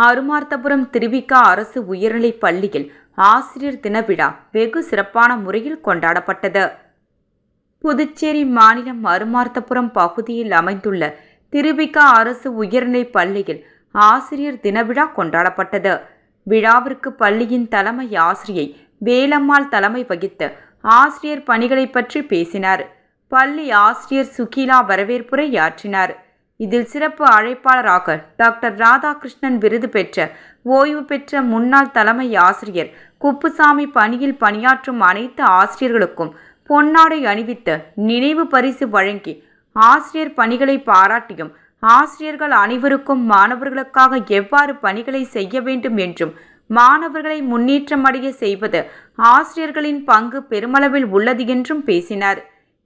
அருமார்த்தபுரம் திருவிக அரசு உயர்நிலைப் பள்ளியில் ஆசிரியர் தின விழா வெகு சிறப்பான முறையில் கொண்டாடப்பட்டது. புதுச்சேரி மாநிலம் அருமார்த்தபுரம் பகுதியில் அமைந்துள்ள திருவிக அரசு உயர்நிலைப் பள்ளியில் ஆசிரியர் தின விழா கொண்டாடப்பட்டது. விழாவிற்கு பள்ளியின் தலைமை ஆசிரியை வேலம்மாள் தலைமை வகித்து ஆசிரியர் பணிகளை பற்றி பேசினார். பள்ளி ஆசிரியர் சுகீலா வரவேற்புரையாற்றினார். இதில் சிறப்பு அழைப்பாளராக டாக்டர் ராதாகிருஷ்ணன் விருது பெற்ற ஓய்வு பெற்ற முன்னாள் தலைமை ஆசிரியர் குப்புசாமி பணியில் பணியாற்றும் அனைத்து ஆசிரியர்களுக்கும் பொன்னாடை அணிவித்து நினைவு பரிசு வழங்கி ஆசிரியர் பணிகளை பாராட்டியும் ஆசிரியர்கள் அனைவருக்கும் மாணவர்களுக்காக எவ்வாறு பணிகளை செய்ய வேண்டும் என்றும் மாணவர்களை முன்னேற்றமடைய செய்வது ஆசிரியர்களின் பங்கு பெருமளவில் உள்ளது என்றும் பேசினார்.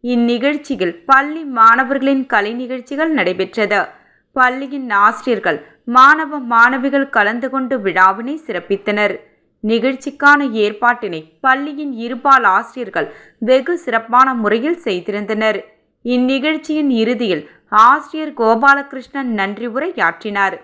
இந்நிகழ்ச்சியில் பள்ளி மாணவர்களின் கலை நிகழ்ச்சிகள் நடைபெற்றது. பள்ளியின் ஆசிரியர்கள் மாணவ மாணவிகள் கலந்து கொண்டு விழாவினை சிறப்பித்தனர். நிகழ்ச்சிக்கான ஏற்பாட்டினை பள்ளியின் இருபால் ஆசிரியர்கள் வெகு சிறப்பான முறையில் செய்திருந்தனர். இந்நிகழ்ச்சியின் இறுதியில் ஆசிரியர் கோபாலகிருஷ்ணன் நன்றி உரையாற்றினார்.